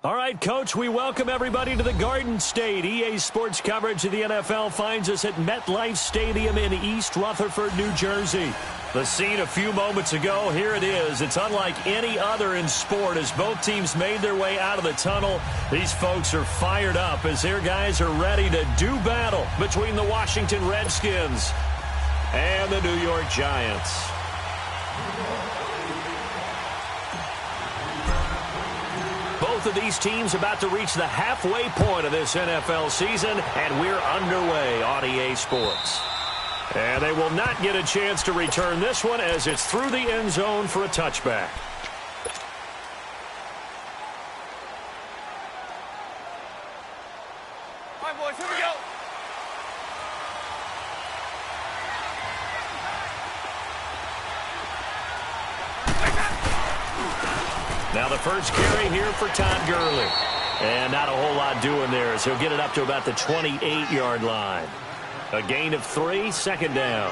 All right, Coach, we welcome everybody to the Garden State. EA Sports coverage of the NFL finds us at MetLife Stadium in East Rutherford, New Jersey. The scene a few moments ago, here it is. It's unlike any other in sport as both teams made their way out of the tunnel. These folks are fired up as their guys are ready to do battle between the Washington Redskins and the New York Giants. Both of these teams about to reach the halfway point of this NFL season, and we're underway on EA Sports. And they will not get a chance to return this one as it's through the end zone for a touchback. All right, boys, here we go. Now the first carry here for Todd Gurley. And not a whole lot doing there as he'll get it up to about the 28-yard line. A gain of 3, second down.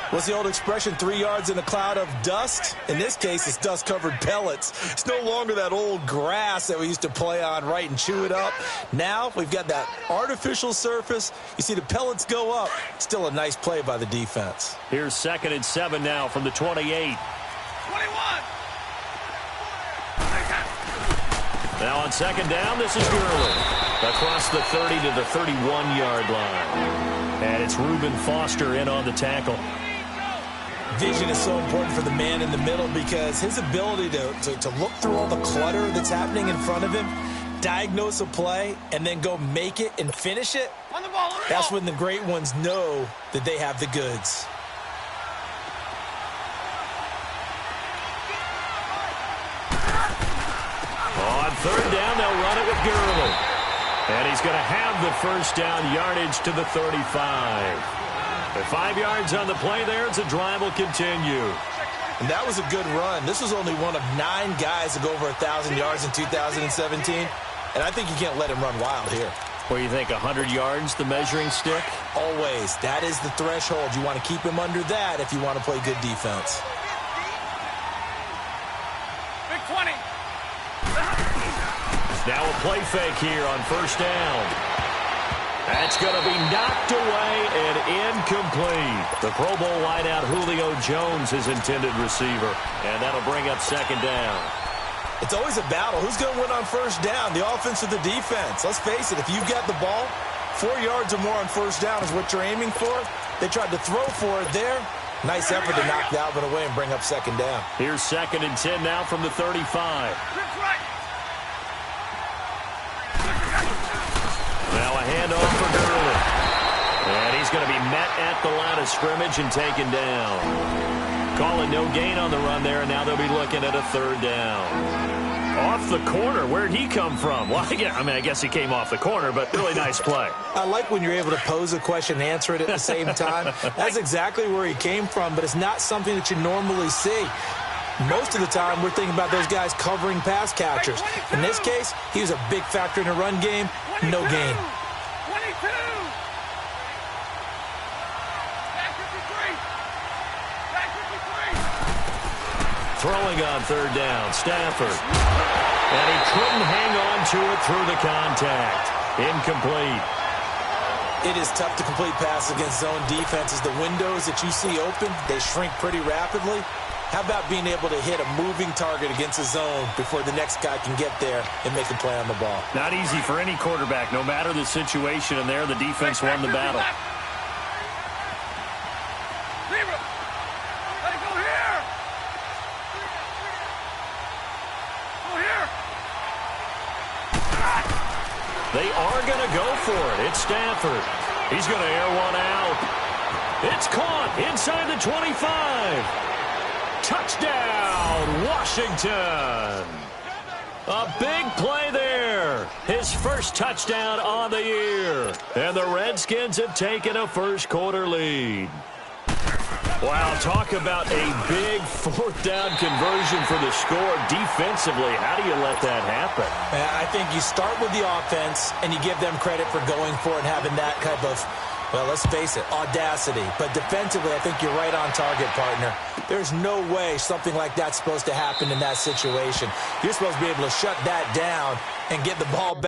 What's the old expression, 3 yards in a cloud of dust? In this case, it's dust-covered pellets. It's no longer that old grass that we used to play on, right, and chew it up. Now we've got that artificial surface. You see the pellets go up. Still a nice play by the defense. Here's 2nd and 7 now from the 28. 21. Now on 2nd down, this is Gurley. Across the 30 to the 31-yard line. And it's Reuben Foster in on the tackle. Vision is so important for the man in the middle because his ability to look through all the clutter that's happening in front of him, diagnose a play, and then go make it and finish it, On the ball. that's when the great ones know that they have the goods. On 3rd down, they'll run it with Gurley. And he's going to have the first down yardage to the 35. The 5 yards on the play there as the drive will continue. And that was a good run. This was only one of 9 guys to go over 1,000 yards in 2017. And I think you can't let him run wild here. What do you think, 100 yards, the measuring stick? Always. That is the threshold. You want to keep him under that if you want to play good defense. Big 20. Now a play fake here on 1st down. That's going to be knocked away and incomplete. The Pro Bowl wideout Julio Jones is intended receiver. And that'll bring up 2nd down. It's always a battle. Who's going to win on 1st down, the offense or the defense? Let's face it, if you've got the ball, 4 yards or more on 1st down is what you're aiming for. They tried to throw for it there. Nice effort to knock Dalvin away and bring up 2nd down. Here's 2nd and 10 now from the 35. Now a handoff for Gurley. And he's going to be met at the line of scrimmage and taken down. Call it no gain on the run there, and now they'll be looking at a 3rd down. Off the corner. Where'd he come from? Well, I guess he came off the corner, but really nice play. I like when you're able to pose a question and answer it at the same time. That's exactly where he came from, but it's not something that you normally see. Most of the time, we're thinking about those guys covering pass catchers. In this case, he was a big factor in the run game. No gain. 22. Back 53. Throwing on 3rd down, Stafford. And he couldn't hang on to it through the contact. Incomplete. It is tough to complete passes against zone defenses. The windows that you see open, they shrink pretty rapidly. How about being able to hit a moving target against a zone before the next guy can get there and make a play on the ball? Not easy for any quarterback, no matter the situation, and there the defense won the battle. Leave it. Let it go here. Go here. They are going to go for it. It's Stafford. He's going to air one out. It's caught inside the 25. Touchdown, Washington. A big play there. His first touchdown on the year. And the Redskins have taken a first-quarter lead. Wow, talk about a big 4th down conversion for the score. Defensively, how do you let that happen? I think you start with the offense, and you give them credit for going for it and having that type of Well, let's face it, audacity. But defensively, I think you're right on target, partner. There's no way something like that's supposed to happen in that situation. You're supposed to be able to shut that down and get the ball back.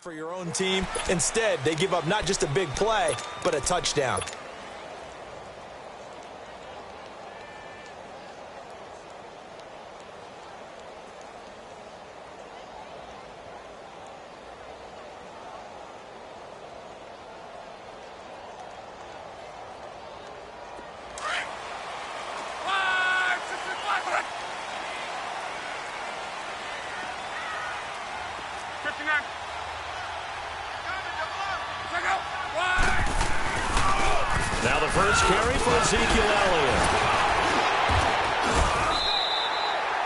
For your own team. Instead, they give up not just a big play, but a touchdown. Now the first carry for Ezekiel Elliott.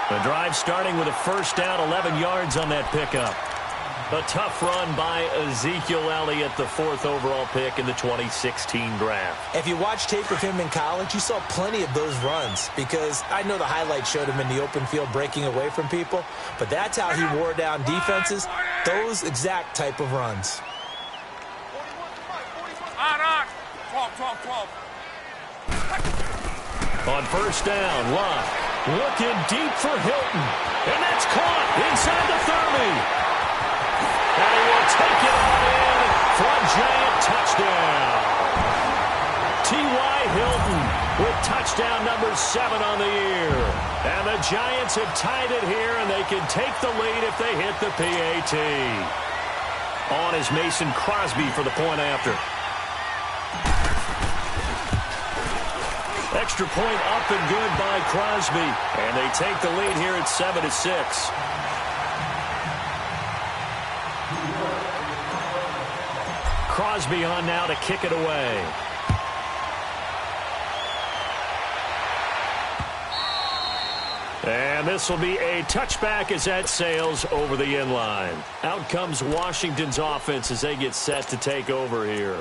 The drive starting with a first down, 11 yards on that pickup. A tough run by Ezekiel Elliott, the 4th overall pick in the 2016 draft. If you watch tape of him in college, you saw plenty of those runs because I know the highlights showed him in the open field breaking away from people, but that's how he wore down defenses, those exact type of runs. 12. On first down, Love looking deep for Hilton, and that's caught inside the 30. And he will take it on in for a giant touchdown. T.Y. Hilton with touchdown number 7 on the year. And the Giants have tied it here, and they can take the lead if they hit the PAT. On is Mason Crosby for the point after. Extra point up and good by Crosby. And they take the lead here at 7-6. Crosby on now to kick it away. And this will be a touchback as that sails over the end line. Out comes Washington's offense as they get set to take over here.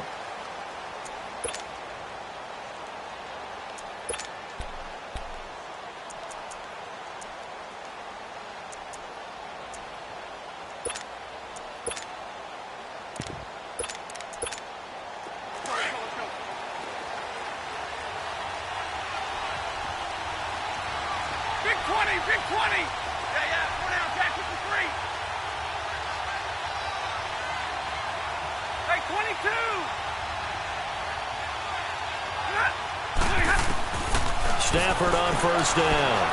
Big 20. Yeah. 4 down, Jack, 53. Hey, 22. Stafford on first down.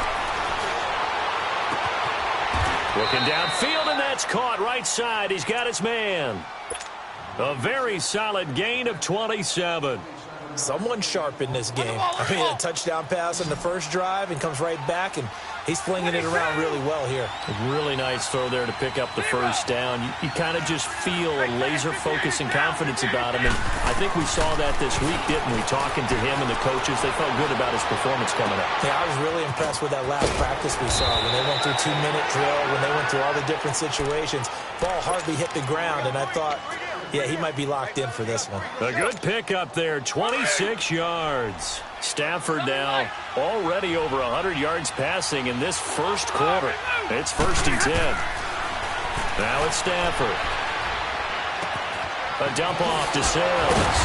Looking downfield, and that's caught right side. He's got his man. A very solid gain of 27. Someone sharp in this game. I mean, a touchdown pass on the first drive and comes right back, and he's flinging it around really well here. A really nice throw there to pick up the first down. You kind of just feel a laser focus and confidence about him, and I think we saw that this week, didn't we? Talking to him and the coaches, they felt good about his performance coming up. Yeah, I was really impressed with that last practice we saw when they went through 2-minute drill, when they went through all the different situations. Ball hardly hit the ground, and I thought, yeah, he might be locked in for this one. A good pickup there, 26 yards. Stafford now already over 100 yards passing in this first quarter. It's 1st and 10. Now it's Stafford. A dump off to Sales.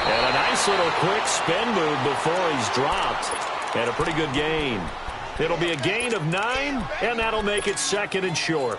And a nice little quick spin move before he's dropped. And a pretty good gain. It'll be a gain of 9, and that'll make it 2nd and short.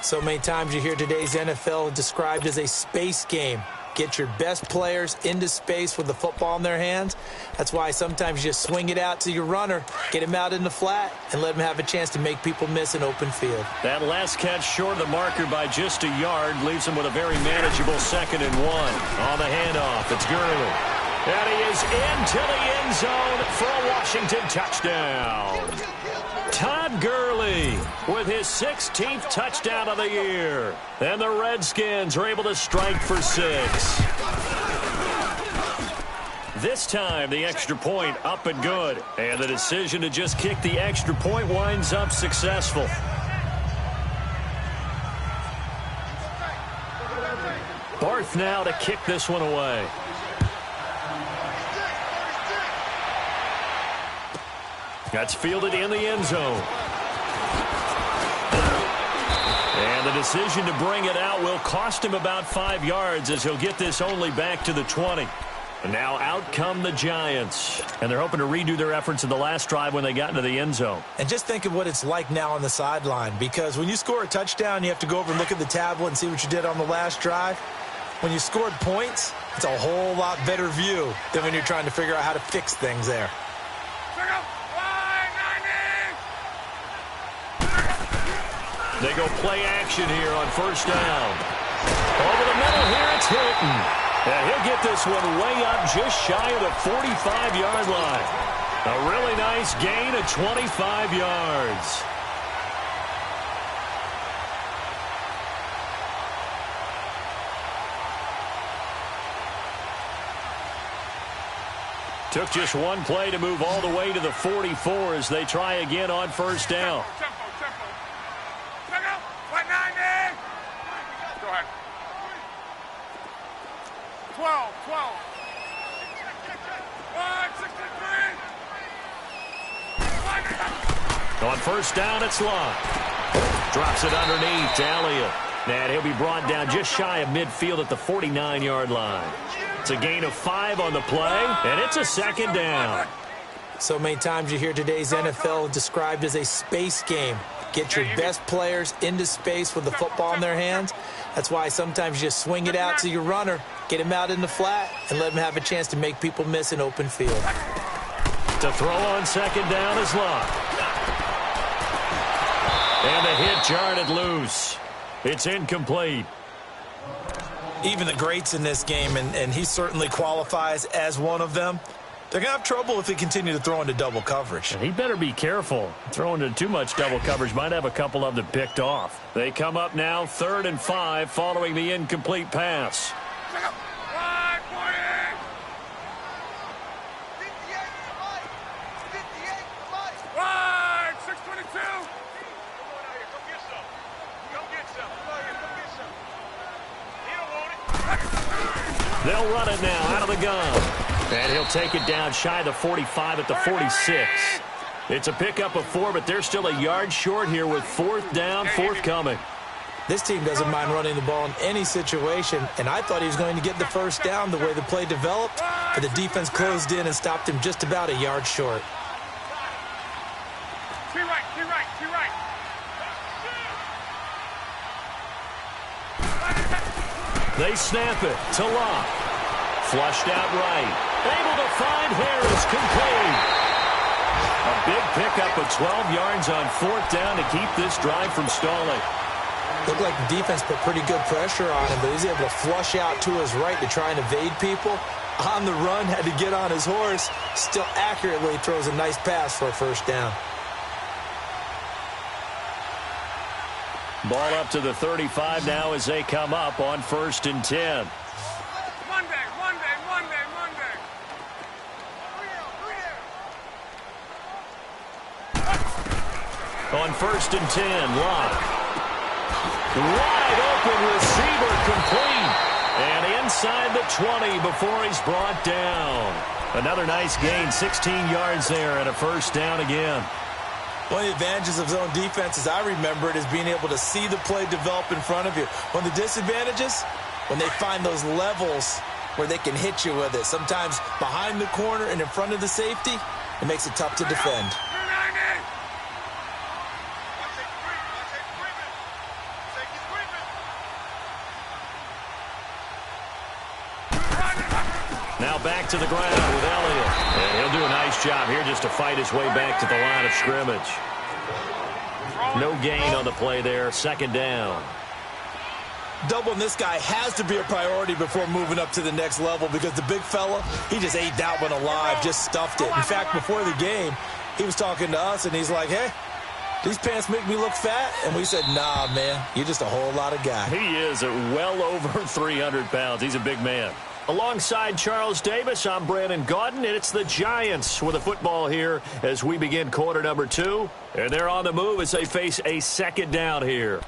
So many times you hear today's NFL described as a space game. Get your best players into space with the football in their hands. That's why sometimes you just swing it out to your runner, get him out in the flat, and let him have a chance to make people miss an open field. That last catch short of the marker by just a yard leaves him with a very manageable 2nd and 1. On the handoff, it's Gurley. And he is into the end zone for a Washington touchdown. Todd Gurley Duece with his 16th touchdown of the year. And the Redskins are able to strike for 6. This time, the extra point up and good. And the decision to just kick the extra point winds up successful. Barth now to kick this one away. That's fielded in the end zone. And the decision to bring it out will cost him about 5 yards as he'll get this only back to the 20. And now out come the Giants. And they're hoping to redo their efforts in the last drive when they got into the end zone. And just think of what it's like now on the sideline, because when you score a touchdown, you have to go over and look at the tablet and see what you did on the last drive. When you scored points, it's a whole lot better view than when you're trying to figure out how to fix things there. They go play action here on first down. Over the middle here, it's Hilton. And he'll get this one way up just shy of the 45-yard line. A really nice gain of 25 yards. Took just one play to move all the way to the 44 as they try again on first down. On first down, it's Locke. Drops it underneath to Elliott. And he'll be brought down just shy of midfield at the 49-yard line. It's a gain of 5 on the play, and it's a second down. So many times you hear today's NFL described as a space game. Get your best players into space with the football in their hands. That's why sometimes you just swing it out to your runner, get him out in the flat, and let him have a chance to make people miss an open field. To throw on second down is Locke. And the hit jarred it loose. It's incomplete. Even the greats in this game, and he certainly qualifies as one of them, they're going to have trouble if they continue to throw into double coverage. And he better be careful. Throwing into too much double coverage might have a couple of them picked off. They come up now 3rd and 5 following the incomplete pass. They'll run it now out of the gun. And he'll take it down shy of the 45 at the 46. It's a pickup of 4, but they're still a yard short here with 4th down forthcoming. This team doesn't mind running the ball in any situation, and I thought he was going to get the first down the way the play developed, but the defense closed in and stopped him just about a yard short. They snap it to Locke. Flushed out right. Able to find Harris, complete. A big pickup of 12 yards on 4th down to keep this drive from stalling. Looked like the defense put pretty good pressure on him, but he's able to flush out to his right to try and evade people. On the run, had to get on his horse. Still accurately throws a nice pass for a first down. Ball up to the 35 now as they come up on 1st and 10. Monday. On 1st and 10, Locke. Wide open receiver, complete. And inside the 20 before he's brought down. Another nice gain, 16 yards there and a first down again. One of the advantages of zone defense, as I remember it, is being able to see the play develop in front of you. One of the disadvantages, when they find those levels where they can hit you with it. Sometimes behind the corner and in front of the safety, it makes it tough to defend. Now back to the ground with Elliott. And he'll do a nice job here just to fight his way back to the line of scrimmage. No gain on the play there. 2nd down. Doubling this guy has to be a priority before moving up to the next level, because the big fella, he just ate that one alive, just stuffed it. In fact, before the game, he was talking to us, and he's like, hey, These pants make me look fat. And we said, nah, man, you're just a whole lot of guy. He is at well over 300 pounds. He's a big man. Alongside Charles Davis, I'm Brandon Gaudin, and it's the Giants with the football here as we begin quarter number 2. And they're on the move as they face a second down here.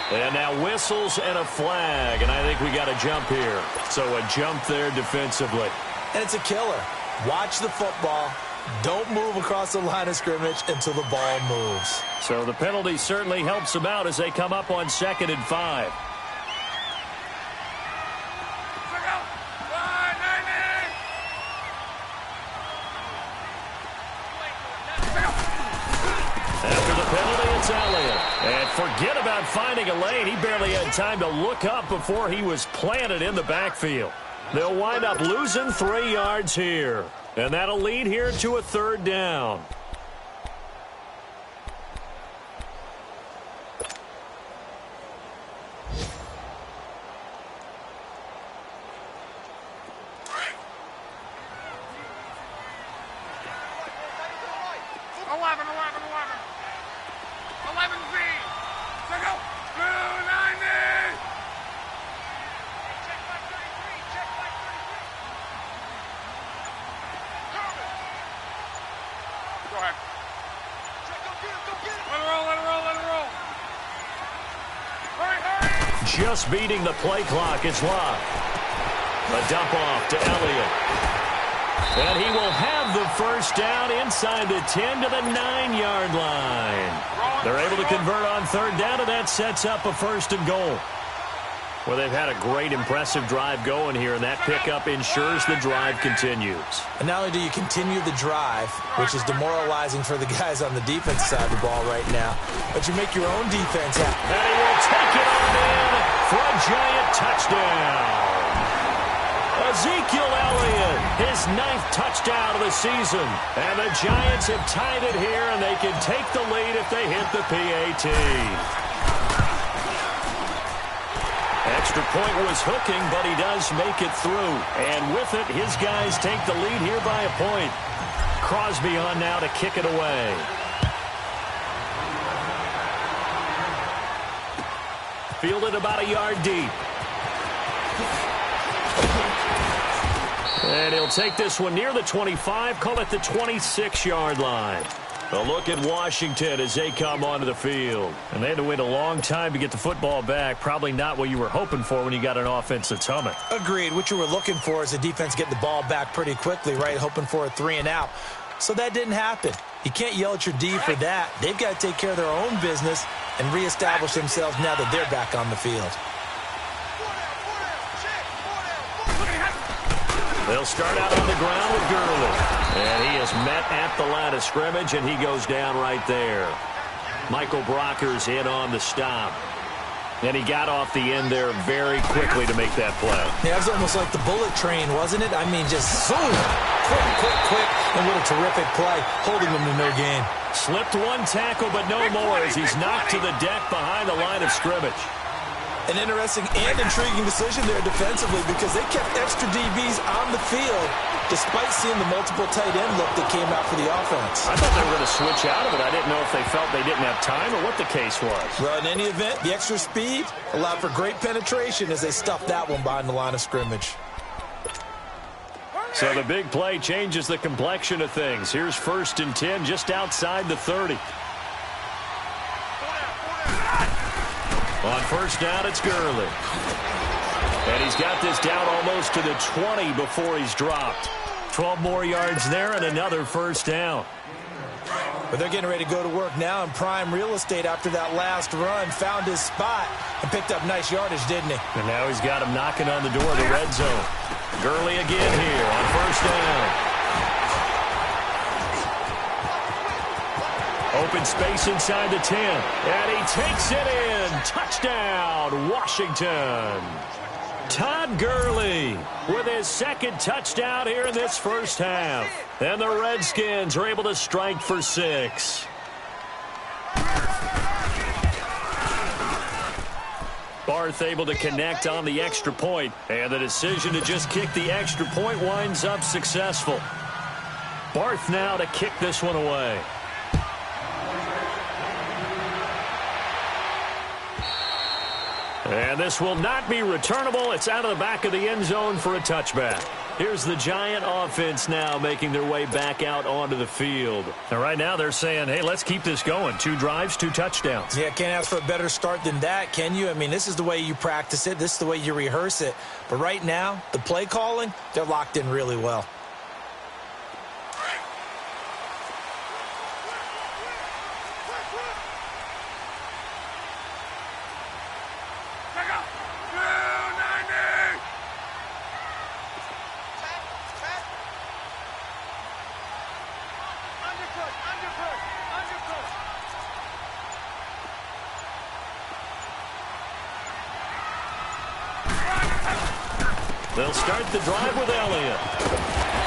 And now whistles and a flag, and I think we got a jump here. So a jump there defensively. And it's a killer. Watch the football. Don't move across the line of scrimmage until the ball moves. So the penalty certainly helps them out as they come up on 2nd and 5. And forget about finding a lane. He barely had time to look up before he was planted in the backfield. They'll wind up losing 3 yards here. And that'll lead here to a third down. Just beating the play clock is Locke. A dump off to Elliott. And he will have the first down inside the 10 to the 9-yard line. They're able to convert on third down, and that sets up a first and goal. Well, they've had a great, impressive drive going here, and that pickup ensures the drive continues. And not only do you continue the drive, which is demoralizing for the guys on the defense side of the ball right now, but you make your own defense happen. And he will take it on in for a giant touchdown. Ezekiel Elliott, his 9th touchdown of the season. And the Giants have tied it here, and they can take the lead if they hit the PAT. Extra point was hooking, but he does make it through. And with it, his guys take the lead here by a point. Crosby on now to kick it away. Fielded about a yard deep. And he'll take this one near the 25, call it the 26-yard line. A look at Washington as they come onto the field. And they had to wait a long time to get the football back. Probably not what you were hoping for when you got an offense that's humming. Agreed. What you were looking for is the defense get the ball back pretty quickly, right? Hoping for a 3-and-out. So that didn't happen. You can't yell at your D for that. They've got to take care of their own business and reestablish themselves now that they're back on the field. They'll start out on the ground with Gurley. And he is met at the line of scrimmage, and he goes down right there. Michael Brocker's in on the stop. And he got off the end there very quickly to make that play. Yeah, it was almost like the bullet train, wasn't it? I mean, just zoom. Quick. And what a terrific play, holding him to no gain. Slipped one tackle, but no more as he's knocked to the deck behind the line of scrimmage. An interesting and intriguing decision there defensively because they kept extra DBs on the field despite seeing the multiple tight end look that came out for the offense. I thought they were going to switch out of it. I didn't know if they felt they didn't have time or what the case was. Well, in any event, the extra speed allowed for great penetration as they stuffed that one behind the line of scrimmage. So the big play changes the complexion of things. Here's 1st and 10 just outside the 30. On first down, it's Gurley. And he's got this down almost to the 20 before he's dropped. 12 more yards there and another first down. But they're getting ready to go to work now in prime real estate after that last run. Found his spot and picked up nice yardage, didn't he? And now he's got him knocking on the door of the red zone. Gurley again here on first down. Open space inside the 10. And he takes it in. Touchdown, Washington. Todd Gurley with his 2nd touchdown here in this first half. And the Redskins are able to strike for 6. Barth able to connect on the extra point. And the decision to just kick the extra point winds up successful. Barth now to kick this one away. And this will not be returnable. It's out of the back of the end zone for a touchback. Here's the Giant offense now making their way back out onto the field. And right now they're saying, hey, let's keep this going. 2 drives, 2 touchdowns. Yeah, can't ask for a better start than that, can you? I mean, this is the way you practice it. This is the way you rehearse it. But right now, the play calling, they're locked in really well. They'll start the drive with Elliott.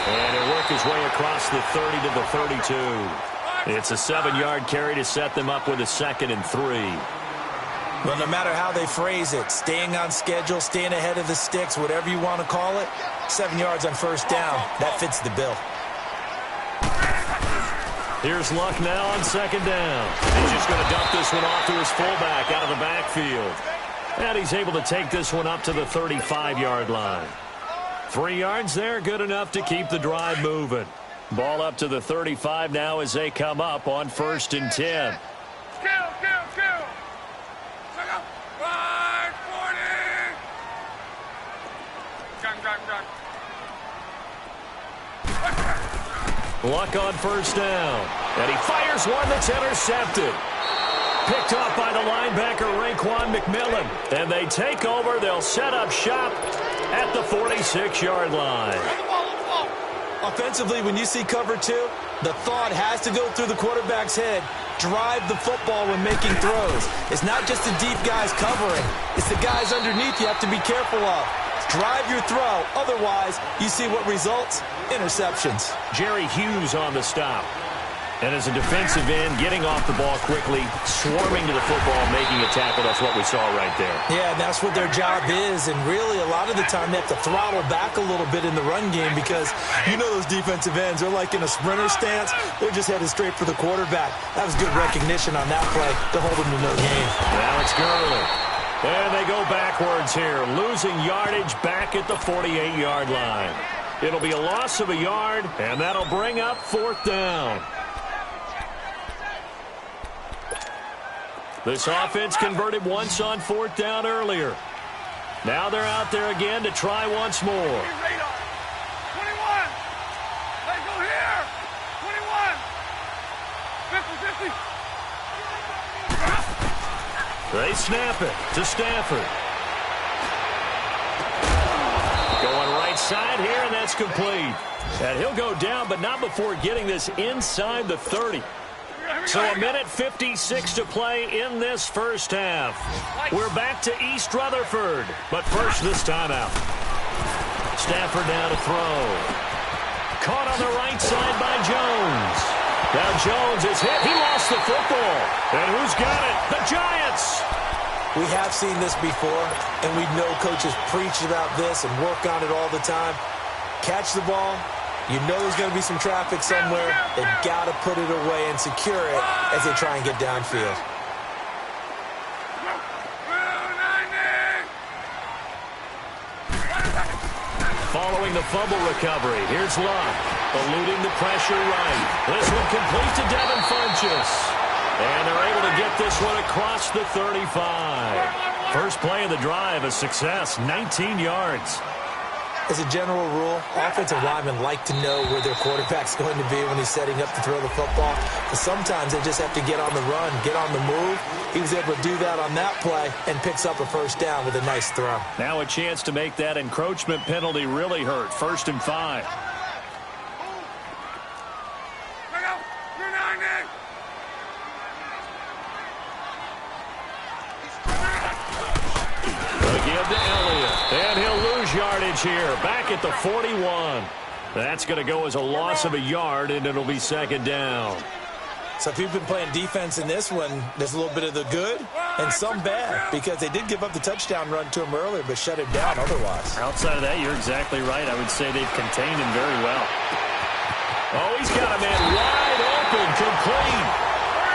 And he'll work his way across the 30 to the 32. It's a 7-yard carry to set them up with a 2nd and 3. Well, no matter how they phrase it, staying on schedule, staying ahead of the sticks, whatever you want to call it, 7 yards on first down, that fits the bill. Here's Luck now on 2nd down. He's just going to dump this one off to his fullback out of the backfield. And he's able to take this one up to the 35-yard line. 3 yards there, good enough to keep the drive moving. Ball up to the 35 now as they come up on 1st and 10. Luck on 1st down. And he fires one that's intercepted. Picked off by the linebacker, Raekwon McMillan. And they take over. They'll set up shop at the 46-yard line. Offensively, when you see cover 2, the thought has to go through the quarterback's head. Drive the football when making throws. It's not just the deep guys covering. It's the guys underneath you have to be careful of. Drive your throw. Otherwise, you see what results? Interceptions. Jerry Hughes on the stop. And as a defensive end, getting off the ball quickly, swarming to the football, making a tackle. That's what we saw right there. Yeah, and that's what their job is. And really, a lot of the time, they have to throttle back a little bit in the run game because you know those defensive ends, they're like in a sprinter stance. They're just headed straight for the quarterback. That was good recognition on that play to hold them to no gain. Alex Gurley. And they go backwards here, losing yardage back at the 48-yard line. It'll be a loss of a yard, and that'll bring up 4th down. This offense converted once on 4th down earlier. Now they're out there again to try once more. 21. Let's go here. 21. 50. They snap it to Stafford. Going right side here, and that's complete. And he'll go down, but not before getting this inside the 30. So a minute 56 to play in this first half. We're back to East Rutherford, but first this timeout. Stafford now to throw. Caught on the right side by Jones. Now Jones is hit. He lost the football. And who's got it? The Giants. We have seen this before, and we know coaches preach about this and work on it all the time. Catch the ball. You know there's going to be some traffic somewhere. They've got to put it away and secure it as they try and get downfield. Following the fumble recovery, here's Luck, eluding the pressure right. This one complete to Devin Funchess. And they're able to get this one across the 35. First play of the drive, a success, 19 yards. As a general rule, offensive linemen like to know where their quarterback's going to be when he's setting up to throw the football. But sometimes they just have to get on the run, get on the move. He was able to do that on that play and picks up a first down with a nice throw. Now a chance to make that encroachment penalty really hurt. 1st and 5. Again to Elliott. And he'll lose yardage here. Back at the 41. That's going to go as a loss of a yard, and it'll be 2nd down. So if you've been playing defense in this one, there's a little bit of the good and some bad because they did give up the touchdown run to him earlier but shut it down otherwise. Outside of that, you're exactly right. I would say they've contained him very well. Oh, he's got a man wide open, complete.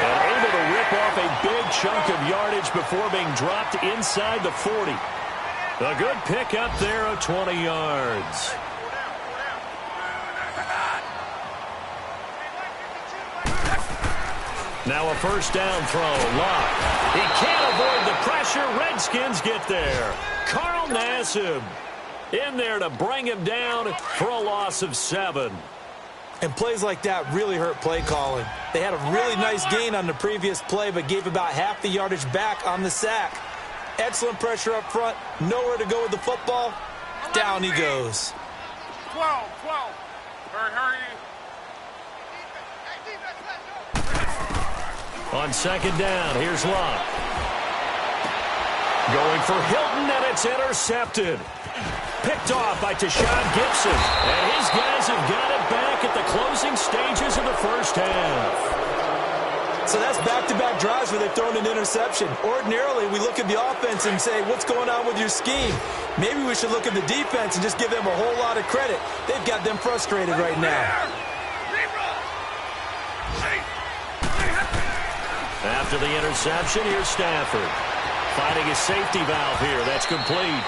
And able to rip off a big chunk of yardage before being dropped inside the 40. A good pick up there of 20 yards. Now a first down throw. Luck. He can't avoid the pressure. Redskins get there. Carl Nassib in there to bring him down for a loss of 7. And plays like that really hurt play calling. They had a really nice gain on the previous play, but gave about half the yardage back on the sack. Excellent pressure up front. Nowhere to go with the football. Down he goes. 12. Hurry. On 2nd down, here's Luck. Going for Hilton, and it's intercepted. picked off by Tashawn Gibson. And his guys have got it back at the closing stages of the first half. So that's back-to-back drives where they've thrown an interception. Ordinarily, we look at the offense and say, what's going on with your scheme? Maybe we should look at the defense and just give them a whole lot of credit. They've got them frustrated right now. After the interception, here's Stafford. Finding his safety valve here. That's complete.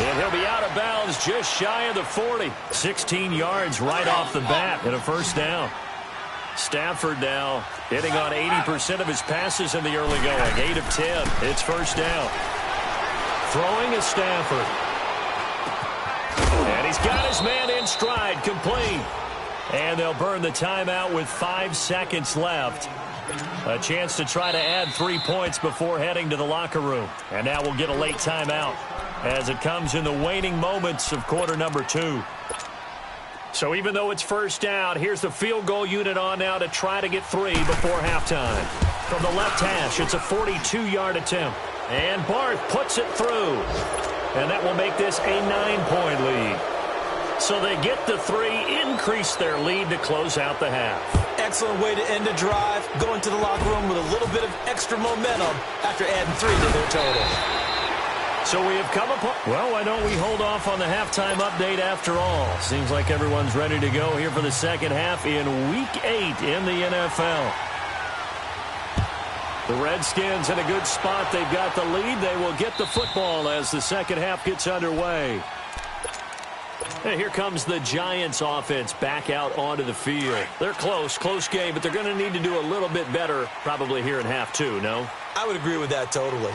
And he'll be out of bounds just shy of the 40. 16 yards right off the bat and a first down. Stafford now hitting on 80% of his passes in the early going. 8 of 10. It's first down. Throwing is Stafford. And he's got his man in stride, complete. And they'll burn the timeout with 5 seconds left. A chance to try to add 3 points before heading to the locker room. And now we'll get a late timeout as it comes in the waning moments of quarter number 2. So even though it's first down, here's the field goal unit on now to try to get 3 before halftime. From the left hash, it's a 42-yard attempt. And Barth puts it through. And that will make this a 9-point lead. So they get the 3, increase their lead to close out the half. Excellent way to end the drive, going to the locker room with a little bit of extra momentum after adding 3 to their total. So we have come upon... Well, why don't we hold off on the halftime update after all? Seems like everyone's ready to go here for the second half in Week 8 in the NFL. The Redskins in a good spot. They've got the lead. They will get the football as the second half gets underway. And here comes the Giants offense back out onto the field. They're close game, but they're going to need to do a little bit better probably here in half 2, no? I would agree with that totally.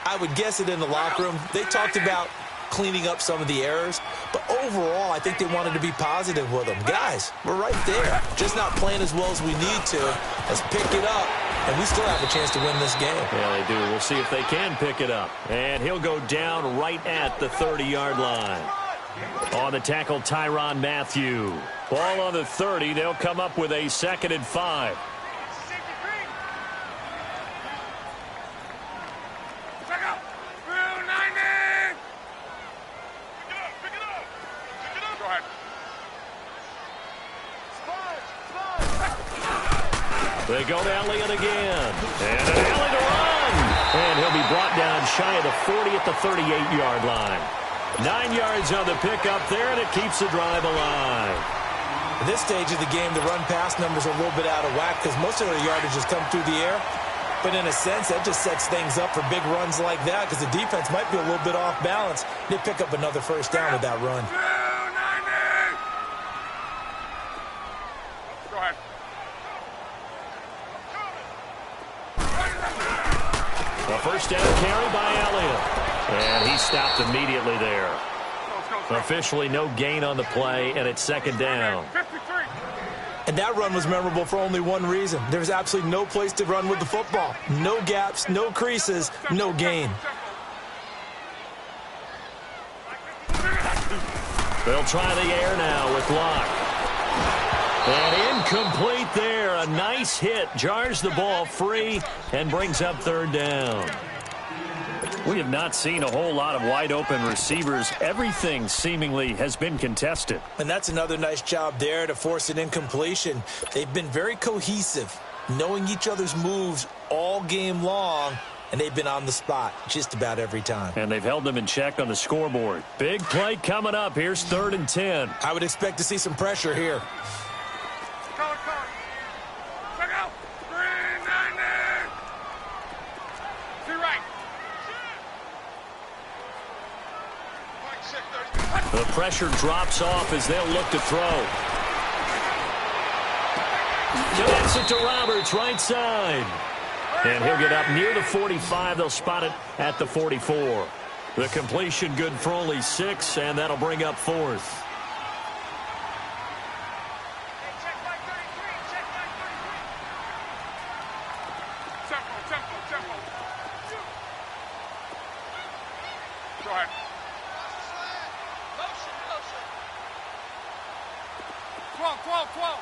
I would guess it in the locker room. They talked about cleaning up some of the errors, but overall, I think they wanted to be positive with them. Guys, we're right there. Just not playing as well as we need to. Let's pick it up, and we still have a chance to win this game. Yeah, they do. We'll see if they can pick it up. And he'll go down right at the 30-yard line. On the tackle, Tyrann Mathieu. Ball on the 30. They'll come up with a 2nd and 5. They go to Elliott again. And an alley to run. And he'll be brought down shy of the 40 at the 38-yard line. 9 yards on the pickup there, and it keeps the drive alive. At this stage of the game, the run-pass numbers are a little bit out of whack because most of their yardage has come through the air. But in a sense, that just sets things up for big runs like that because the defense might be a little bit off balance. They pick up another first down with that run. Go ahead. A first down carry by Elliott. And he stopped immediately there. Officially no gain on the play, and it's 2nd down. And that run was memorable for only one reason. There's absolutely no place to run with the football. No gaps, no creases, no gain. They'll try the air now with Locke. And incomplete there. A nice hit. Jars the ball free and brings up 3rd down. We have not seen a whole lot of wide-open receivers. Everything seemingly has been contested. And that's another nice job there to force an incompletion. They've been very cohesive, knowing each other's moves all game long, and they've been on the spot just about every time. And they've held them in check on the scoreboard. Big play coming up. Here's 3rd and 10. I would expect to see some pressure here. Check out. 390. To right. The pressure drops off as they'll look to throw. Connects it to Roberts, right side. And he'll get up near the 45. They'll spot it at the 44. The completion good for only 6, and that'll bring up 4th. Tempo. Go ahead. Motion. 12.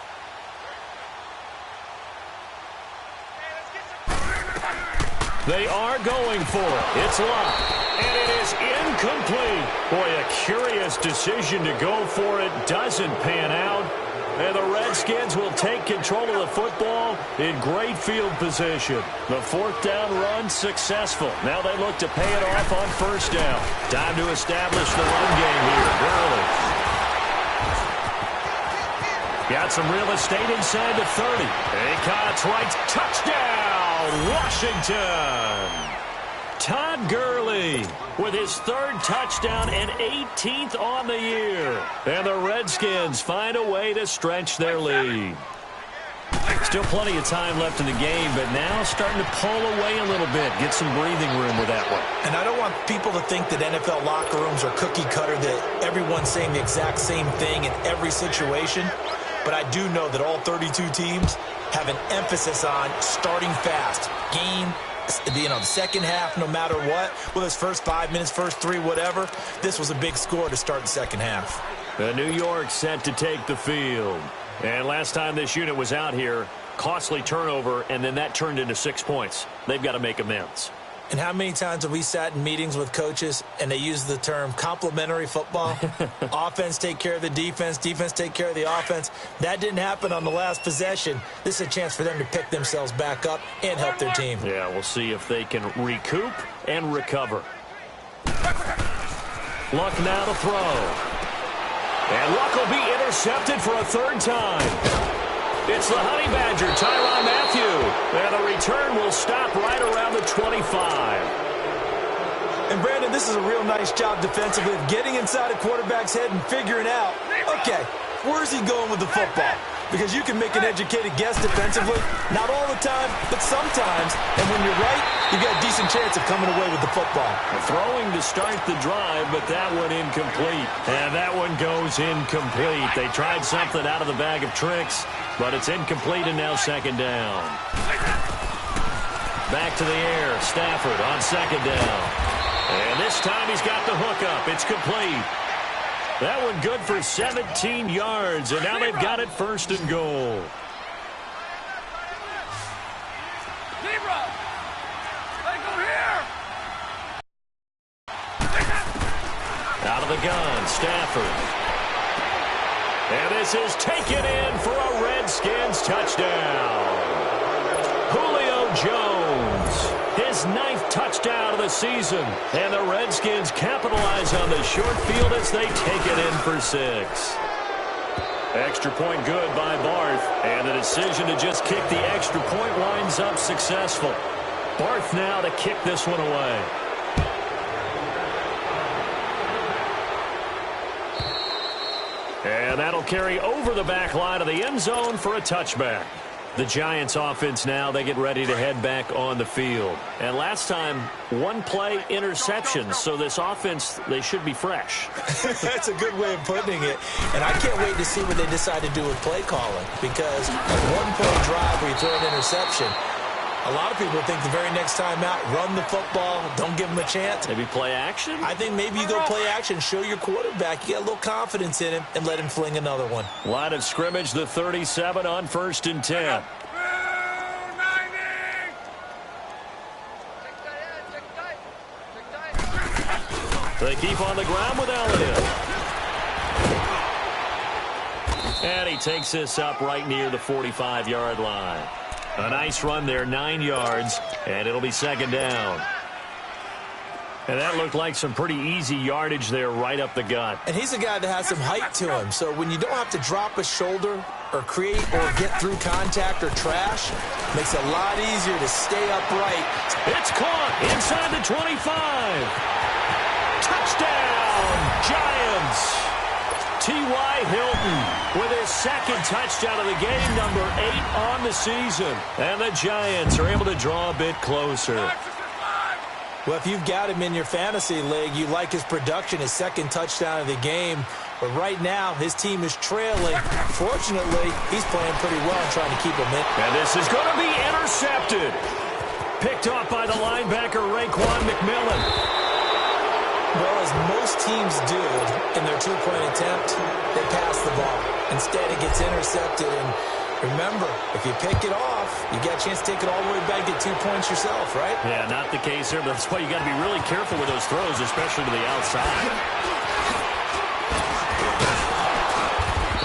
They are going for it. It's Locke. And it is incomplete. Boy, a curious decision to go for it. Doesn't pan out. And the Redskins will take control of the football in great field position. The fourth down run successful. Now they look to pay it off on first down. Time to establish the run game here. Gurley. Got some real estate inside the 30. Acott's right. Touchdown, Washington. Todd Gurley with his third touchdown and 18th on the year. And the Redskins find a way to stretch their lead. Still plenty of time left in the game, but now starting to pull away a little bit. Get some breathing room with that one. And I don't want people to think that NFL locker rooms are cookie cutter, that everyone's saying the exact same thing in every situation. But I do know that all 32 teams have an emphasis on starting fast. The second half, no matter what, whether it's first 5 minutes, first 3, whatever, this was a big score to start the second half. New York set to take the field. And last time this unit was out here, costly turnover, and then that turned into 6 points. They've got to make amends. And how many times have we sat in meetings with coaches and they use the term complementary football? Offense take care of the defense, defense take care of the offense. That didn't happen on the last possession. This is a chance for them to pick themselves back up and help their team. Yeah, we'll see if they can recoup and recover. Luck now to throw. And Luck will be intercepted for a third time. It's the Honey Badger, Tyrann Mathieu. And the return will stop right around the 25. And, Brandon, this is a real nice job defensively of getting inside a quarterback's head and figuring out, okay, where's he going with the football? Because you can make an educated guess defensively. Not all the time, but sometimes. And when you're right, you got a decent chance of coming away with the football. Throwing to start the drive, but that one incomplete. And that one goes incomplete. They tried something out of the bag of tricks, but it's incomplete and now second down. Back to the air. Stafford on second down. And this time he's got the hook up. It's complete. That one good for 17 yards, and now they've got it first and goal. Out of the gun, Stafford. And this is taken in for a Redskins touchdown. Julio Jones, his 9th touchdown of the season. And the Redskins capitalize on the short field as they take it in for 6. Extra point good by Barth. And the decision to just kick the extra point winds up successful. Barth now to kick this one away. And that'll carry over the back line of the end zone for a touchback. The Giants offense now, they get ready to head back on the field. And last time, one play interception. So this offense, they should be fresh. That's a good way of putting it. And I can't wait to see what they decide to do with play calling. Because a one-play drive where you throw an interception, a lot of people think the very next time out, run the football, don't give them a chance. Maybe play action? I think maybe you go play action, show your quarterback, you get a little confidence in him, and let him fling another one. Line of scrimmage, the 37 on 1st and 10. They keep on the ground with Elliott. And he takes this up right near the 45-yard line. A nice run there, 9 yards, and it'll be second down. And that looked like some pretty easy yardage there right up the gut. And he's a guy that has some height to him, so when you don't have to drop a shoulder or create or get through contact or trash, makes it a lot easier to stay upright. It's caught inside the 25. Touchdown, Giants. T.Y. Hilton with his second touchdown of the game, number 8 on the season. And the Giants are able to draw a bit closer. Well, if you've got him in your fantasy league, you like his production, his second touchdown of the game. But right now, his team is trailing. Fortunately, he's playing pretty well and trying to keep him in. And this is going to be intercepted. Picked off by the linebacker, Raekwon McMillan. Well, as most teams do in their two-point attempt, they pass the ball. Instead, it gets intercepted, and Remember, if you pick it off, you got a chance to take it all the way back, get 2 points yourself, right? Yeah, not the case here, but that's why you got to be really careful with those throws, especially to the outside.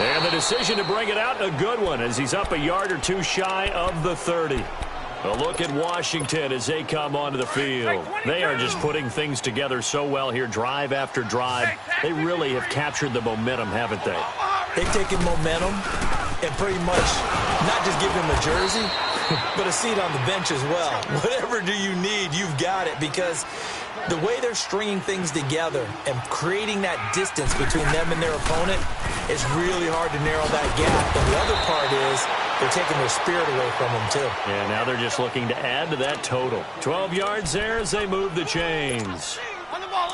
And the decision to bring it out, a good one, as he's up a yard or two shy of the 30. A look at Washington as they come onto the field. They are just putting things together so well here, drive after drive. They really have captured the momentum, haven't they? They've taken momentum and pretty much not just give him a jersey, but a seat on the bench as well. Whatever do you need, you've got it, because the way they're stringing things together and creating that distance between them and their opponent is really hard to narrow that gap. And the other part is they're taking their spirit away from them, too. Yeah, now they're just looking to add to that total. 12 yards there as they move the chains.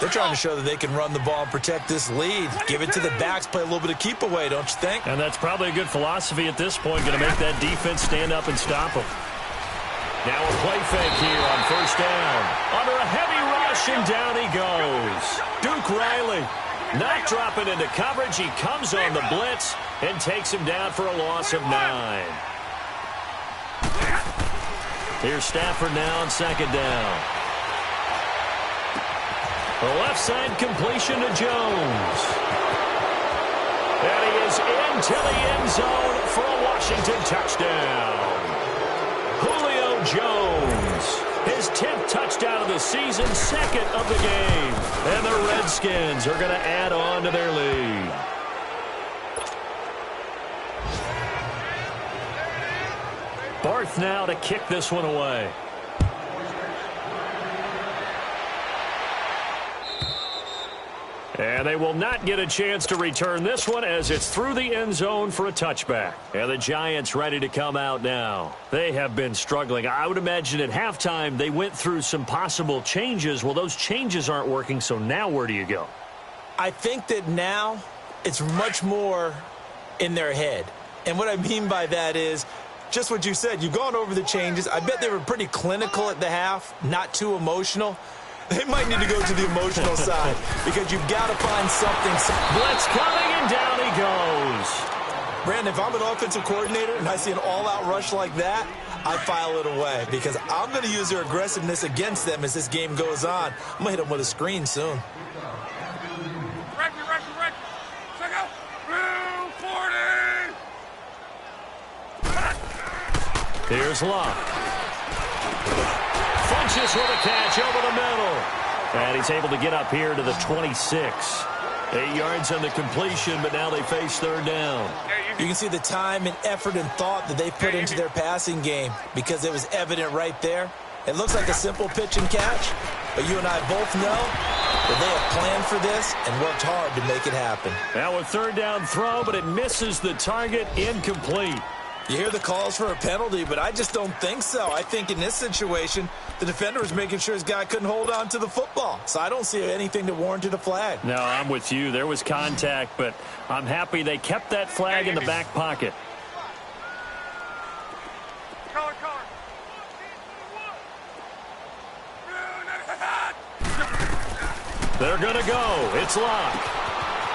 They're trying to show that they can run the ball and protect this lead. Give it to the backs, play a little bit of keep away, don't you think? And that's probably a good philosophy at this point, going to make that defense stand up and stop them. Now a play fake here on first down. Under a heavy rush, and down he goes. Duke Riley not dropping into coverage. He comes on the blitz and takes him down for a loss of 9. Here's Stafford now on second down. The left side completion to Jones. And he is into the end zone for a Washington touchdown. Julio Jones, his 10th touchdown of the season, second of the game. And the Redskins are going to add on to their lead. Barth now to kick this one away. And they will not get a chance to return this one as it's through the end zone for a touchback. And the Giants ready to come out now. They have been struggling. I would imagine at halftime they went through some possible changes. Well, those changes aren't working, so now where do you go? I think that now it's much more in their head. And what I mean by that is just what you said. You've gone over the changes. I bet they were pretty clinical at the half, not too emotional. They might need to go to the emotional side because you've got to find something. Blitz coming, and down he goes. Brandon, if I'm an offensive coordinator and I see an all-out rush like that, I file it away because I'm going to use their aggressiveness against them as this game goes on. I'm going to hit them with a screen soon. Check out. 40. Here's Locke. Funches with a catch over the middle. And he's able to get up here to the 26. 8 yards on the completion, but now they face third down. You can see the time and effort and thought that they put into their passing game because it was evident right there. It looks like a simple pitch and catch, but you and I both know that they have planned for this and worked hard to make it happen. Now a third down throw, but it misses the target, incomplete. You hear the calls for a penalty, but I just don't think so. I think in this situation, the defender was making sure his guy couldn't hold on to the football. So I don't see anything that warranted a flag. No, I'm with you. There was contact, but I'm happy they kept that flag in the back pocket. They're going to go. It's Locke.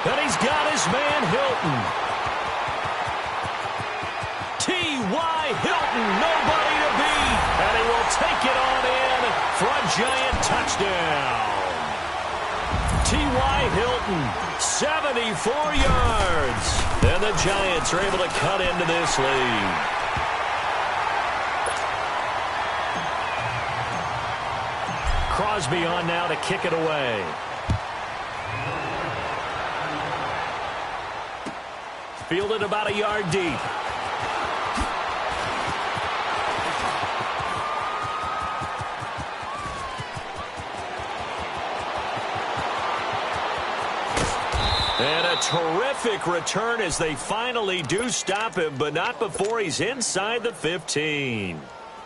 And he's got his man Hilton. T.Y. Hilton, nobody to beat. And he will take it on in for a giant touchdown. T.Y. Hilton, 74 yards. And the Giants are able to cut into this lead. Crosby on now to kick it away. Fielded about a yard deep. And a terrific return as they finally do stop him, but not before he's inside the 15.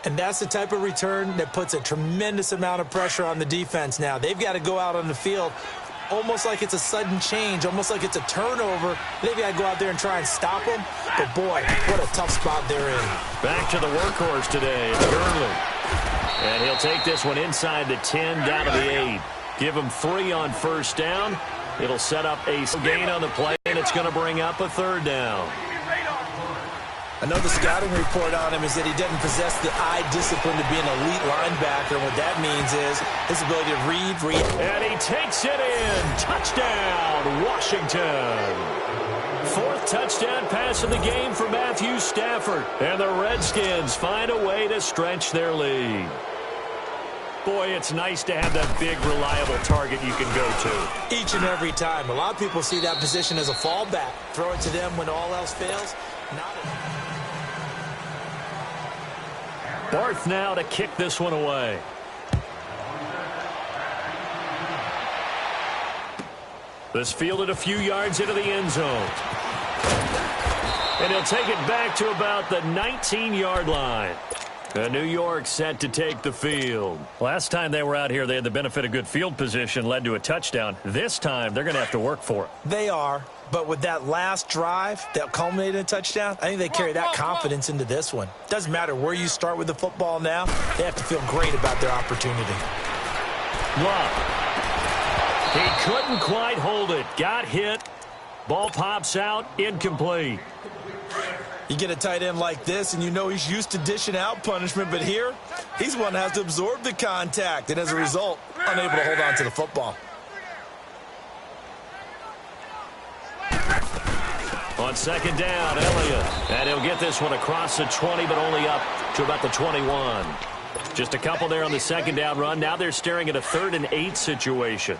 And that's the type of return that puts a tremendous amount of pressure on the defense now. They've got to go out on the field almost like it's a sudden change, almost like it's a turnover. They've got to go out there and try and stop him. But, boy, what a tough spot they're in. Back to the workhorse today, Gurley. And he'll take this one inside the 10, down to the 8. Give him 3 on first down. It'll set up a gain on the play, and it's going to bring up a third down. I know the scouting report on him is that he doesn't possess the eye discipline to be an elite linebacker. And what that means is his ability to read. And he takes it in. Touchdown, Washington. Fourth touchdown pass of the game for Matthew Stafford. And the Redskins find a way to stretch their lead. Boy, it's nice to have that big, reliable target you can go to. Each and every time. A lot of people see that position as a fallback. Throw it to them when all else fails. Barth now to kick this one away. This fielded a few yards into the end zone. And he'll take it back to about the 19-yard line. New York set to take the field. Last time they were out here, they had the benefit of good field position, led to a touchdown. This time, they're going to have to work for it. They are, but with that last drive that culminated in a touchdown, I think they carry that confidence into this one. Doesn't matter where you start with the football now, they have to feel great about their opportunity. Love. He couldn't quite hold it. Got hit. Ball pops out. Incomplete. You get a tight end like this, and you know he's used to dishing out punishment, but here, he's one that has to absorb the contact, and as a result, unable to hold on to the football. On second down, Elliott. And he'll get this one across the 20, but only up to about the 21. Just a couple there on the second down run. Now they're staring at a 3rd and 8 situation.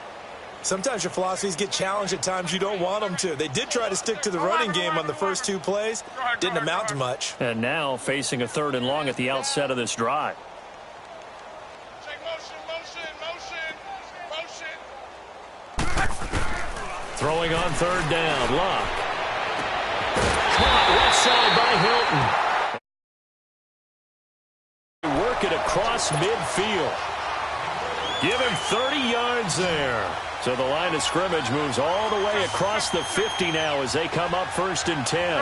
Sometimes your philosophies get challenged at times you don't want them to. They did try to stick to the running game on the first 2 plays. Didn't amount to much. And now facing a 3rd and long at the outset of this drive. Throwing on 3rd down. Luck. Caught left side by Hilton. Work it across midfield. Give him 30 yards there. So the line of scrimmage moves all the way across the 50 now as they come up 1st and 10.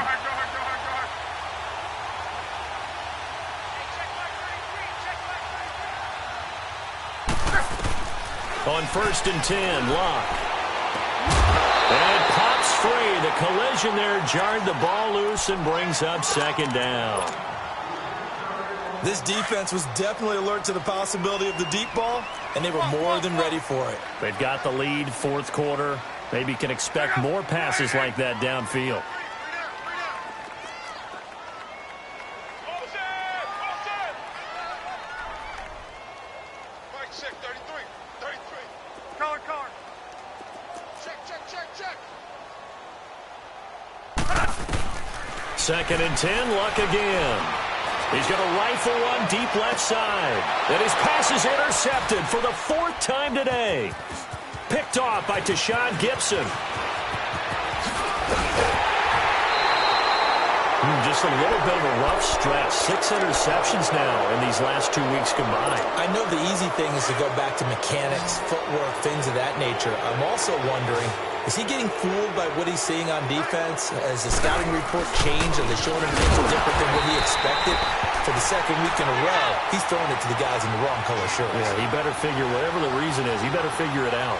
On 1st and 10, Locke. And pops free. The collision there jarred the ball loose and brings up 2nd down. This defense was definitely alert to the possibility of the deep ball, and they were more than ready for it. They've got the lead, 4th quarter. Maybe can expect more passes like that downfield. Second and 10, Luck again. He's going to rifle one deep left side. And his pass is intercepted for the 4th time today. Picked off by Tashawn Gibson. Just a little bit of a rough stretch. 6 interceptions now in these last 2 weeks combined. I know the easy thing is to go back to mechanics, footwork, things of that nature. I'm also wondering, is he getting fooled by what he's seeing on defense? Has the scouting report changed? Are they showing him things different than what he expected? For the 2nd week in a row, he's throwing it to the guys in the wrong color shirts. Yeah, he better figure, whatever the reason is, he better figure it out.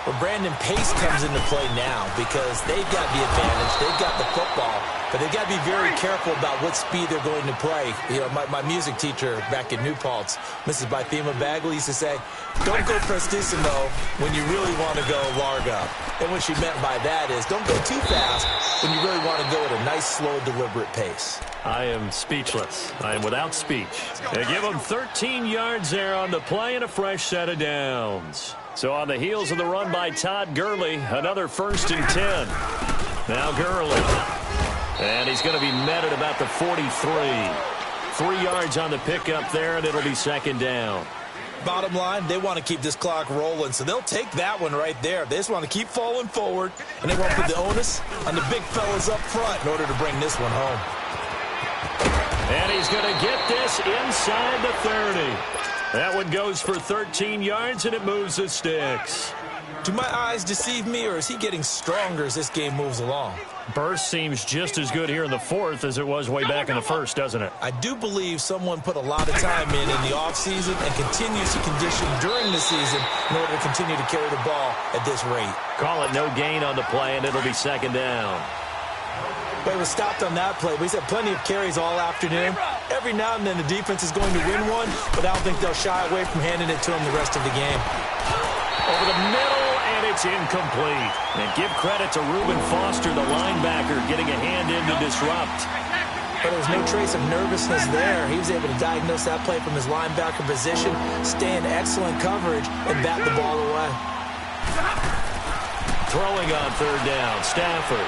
Well, Brandon, pace comes into play now because they've got the advantage. They've got the football, but they've got to be very careful about what speed they're going to play. You know, my music teacher back in New Paltz, Mrs. Bythema Bagley, used to say, don't go prestissimo when you really want to go largo. And what she meant by that is don't go too fast when you really want to go at a nice, slow, deliberate pace. I am speechless. I am without speech. They give him 13 yards there on the play and a fresh set of downs. So on the heels of the run by Todd Gurley, another 1st and 10. Now Gurley. And he's going to be met at about the 43. 3 yards on the pickup there, and it'll be 2nd down. Bottom line, they want to keep this clock rolling, so they'll take that one right there. They just want to keep falling forward, and they want to put the onus on the big fellas up front in order to bring this one home. And he's going to get this inside the 30. That one goes for 13 yards, and it moves the sticks. Do my eyes deceive me, or is he getting stronger as this game moves along? Burst seems just as good here in the 4th as it was way back in the 1st, doesn't it? I do believe someone put a lot of time in the offseason and continues to condition during the season in order to continue to carry the ball at this rate. Call it no gain on the play, and it'll be 2nd down. Well, he was stopped on that play, but he's had plenty of carries all afternoon. Every now and then the defense is going to win one, but I don't think they'll shy away from handing it to him the rest of the game. Over the middle, and it's incomplete. And give credit to Reuben Foster, the linebacker, getting a hand in to disrupt. But there was no trace of nervousness there. He was able to diagnose that play from his linebacker position, stay in excellent coverage, and bat the ball away. Throwing on third down, Stafford.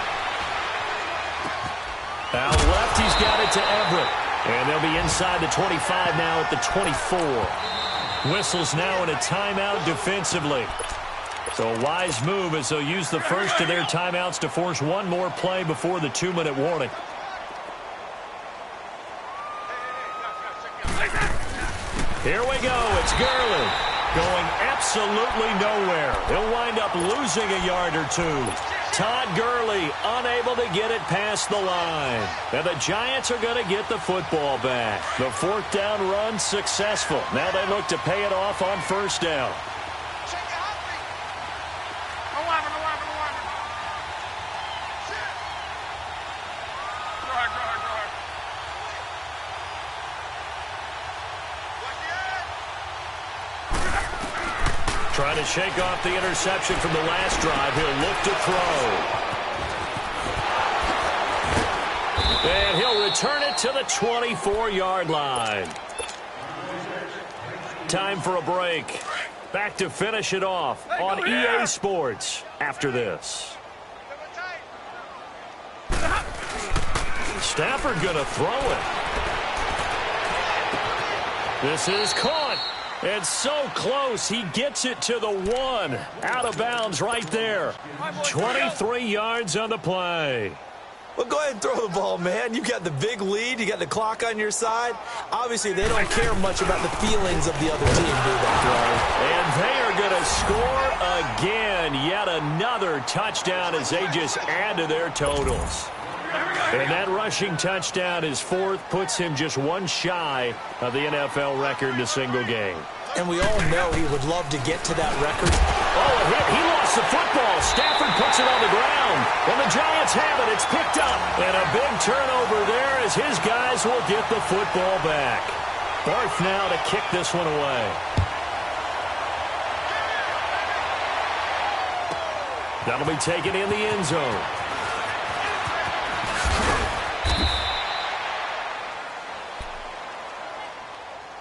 Out left, he's got it to Everett. And they'll be inside the 25 now at the 24. Whistles now in a timeout defensively. So a wise move as they'll use the first of their timeouts to force one more play before the 2-minute warning. Here we go. It's Gurley going absolutely nowhere. He'll wind up losing a yard or two. Todd Gurley unable to get it past the line. And the Giants are going to get the football back. The fourth down run successful. Now they look to pay it off on first down. Trying to shake off the interception from the last drive. He'll look to throw. And he'll return it to the 24-yard line. Time for a break. Back to finish it off on EA Sports after this. Stafford gonna throw it. This is caught. And so close, he gets it to the 1. Out of bounds right there. 23 yards on the play. Well, go ahead and throw the ball, man. You got the big lead. You got the clock on your side. Obviously, they don't care much about the feelings of the other team, do they? And they are going to score again. Yet another touchdown as they just add to their totals. And that rushing touchdown, his fourth, puts him just one shy of the NFL record in a single game. And we all know he would love to get to that record. Oh, a hit. He lost the football. Stafford puts it on the ground. And the Giants have it. It's picked up. And a big turnover there as his guys will get the football back. Fourth now to kick this one away. That'll be taken in the end zone.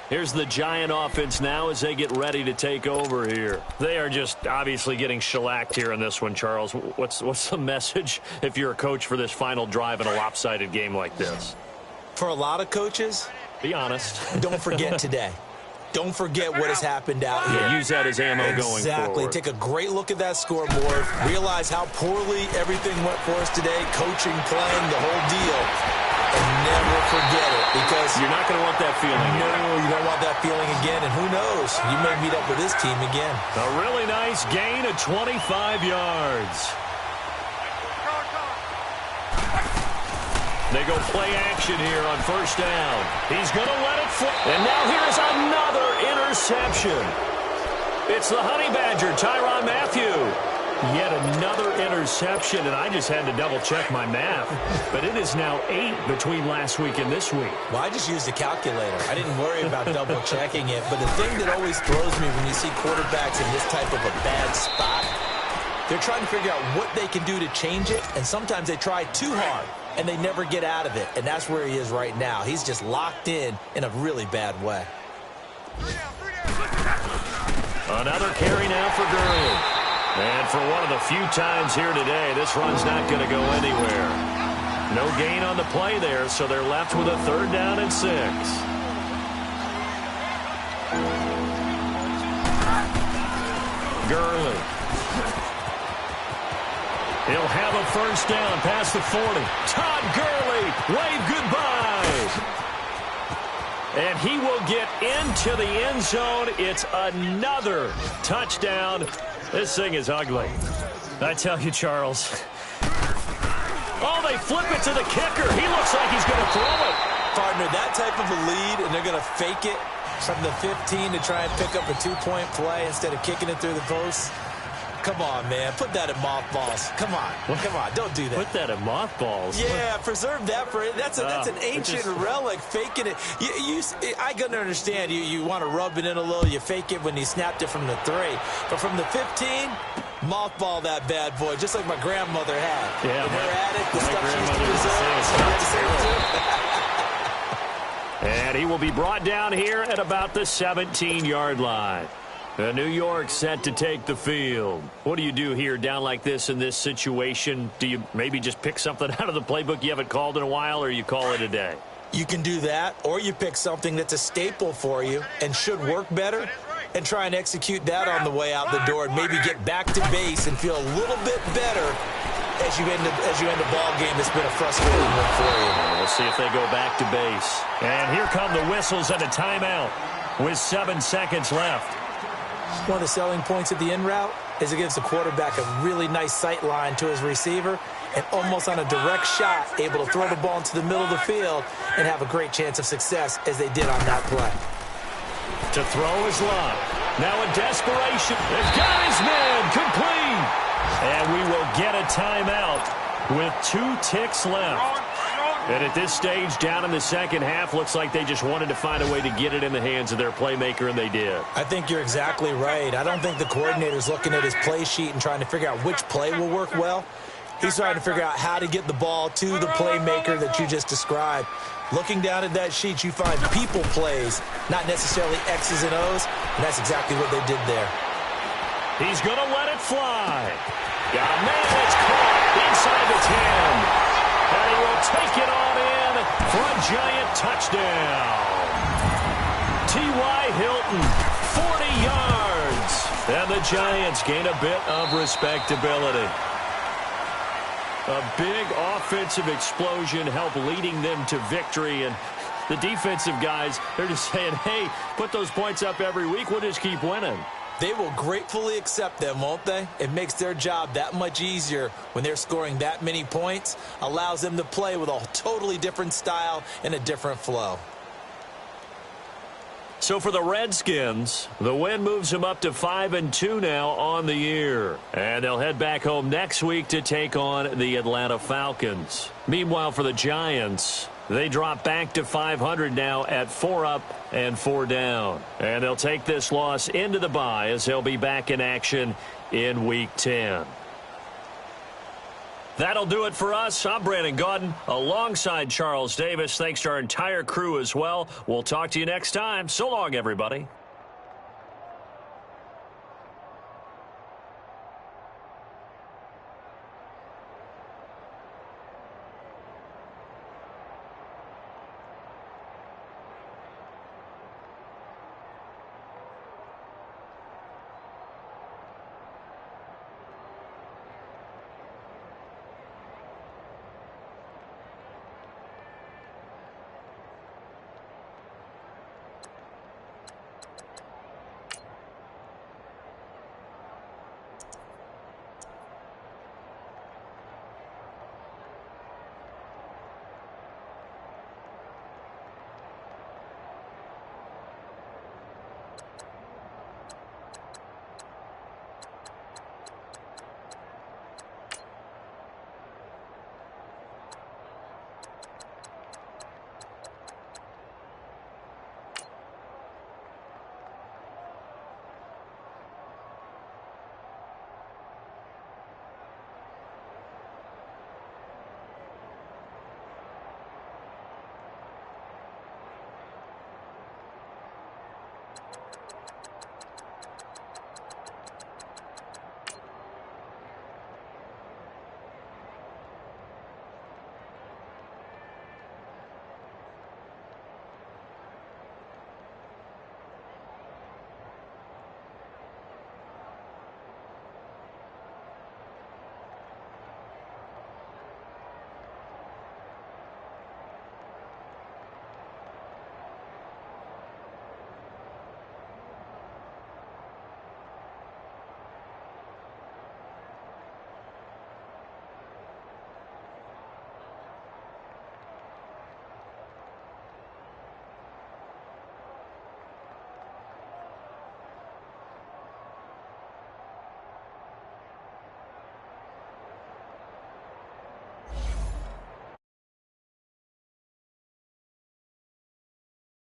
Here's the Giant offense now as they get ready to take over here. They are just obviously getting shellacked here in this one, Charles. What's the message if you're a coach for this final drive in a lopsided game like this? For a lot of coaches, be honest. Don't forget today. Don't forget what has happened out here. Yeah, use that as ammo going forward. Exactly. Take a great look at that scoreboard. Realize how poorly everything went for us today. Coaching, playing, the whole deal. And never forget it, because you're not going to want that feeling. No, you don't want that feeling again. And who knows? You may meet up with this team again. A really nice gain of 25 yards. They go play action here on first down. He's going to let it fly. And now here's another interception. It's the Honey Badger, Tyrann Mathieu. Yet another interception, and I just had to double-check my math. But it is now 8 between last week and this week. Well, I just used a calculator. I didn't worry about double-checking it. But the thing that always throws me when you see quarterbacks in this type of a bad spot, they're trying to figure out what they can do to change it, and sometimes they try too hard, and they never get out of it. And that's where he is right now. He's just locked in a really bad way. Another carry now for Gurley. And for one of the few times here today, this run's not going to go anywhere. No gain on the play there, so they're left with a 3rd down and 6. Gurley. He'll have a first down past the 40. Todd Gurley, wave goodbye. And he will get into the end zone. It's another touchdown. This thing is ugly. I tell you, Charles. Oh, they flip it to the kicker. He looks like he's going to throw it. Partner, that type of a lead, and they're going to fake it from the 15 to try and pick up a 2-point play instead of kicking it through the post. come on, man. Put that in mothballs. Come on. Come on. Don't do that. Put that in mothballs? Yeah, preserve that for it. That's an ancient relic. Faking it. I can understand. You want to rub it in a little. You fake it when you snapped it from the 3. But from the 15, mothball that bad boy, just like my grandmother had. Yeah, in her attic, the stuff she used to preserve. And he will be brought down here at about the 17-yard line. New York set to take the field. What do you do here down like this in this situation? Do you maybe just pick something out of the playbook you haven't called in a while, or you call it a day? You can do that, or you pick something that's a staple for you and should work better and try and execute that on the way out the door and maybe get back to base and feel a little bit better as you end a ball game that's been a frustrating one for you. We'll see if they go back to base. And here come the whistles and a timeout with 7 seconds left. One of the selling points of the in route is it gives the quarterback a really nice sight line to his receiver and almost on a direct shot able to throw the ball into the middle of the field and have a great chance of success as they did on that play. To throw is Love. Now in desperation. They've got his man complete. And we will get a timeout with 2 ticks left. And at this stage, down in the second half, looks like they just wanted to find a way to get it in the hands of their playmaker, and they did. I think you're exactly right. I don't think the coordinator's looking at his play sheet and trying to figure out which play will work well. He's trying to figure out how to get the ball to the playmaker that you just described. Looking down at that sheet, you find people plays, not necessarily X's and O's, and that's exactly what they did there. He's going to let it fly. Got a man that's caught inside the 10. And he will take it on in for a giant touchdown. T.Y. Hilton, 40 yards. And the Giants gain a bit of respectability. A big offensive explosion helped leading them to victory. And the defensive guys, they're just saying, hey, put those points up every week. We'll just keep winning. They will gratefully accept them, won't they? It makes their job that much easier when they're scoring that many points. Allows them to play with a totally different style and a different flow. So for the Redskins, the win moves them up to 5-2 now on the year. And they'll head back home next week to take on the Atlanta Falcons. Meanwhile, for the Giants, they drop back to 500 now at 4 up and 4 down. And they'll take this loss into the bye as they'll be back in action in Week 10. That'll do it for us. I'm Brandon Gaudin alongside Charles Davis. Thanks to our entire crew as well. We'll talk to you next time. So long, everybody.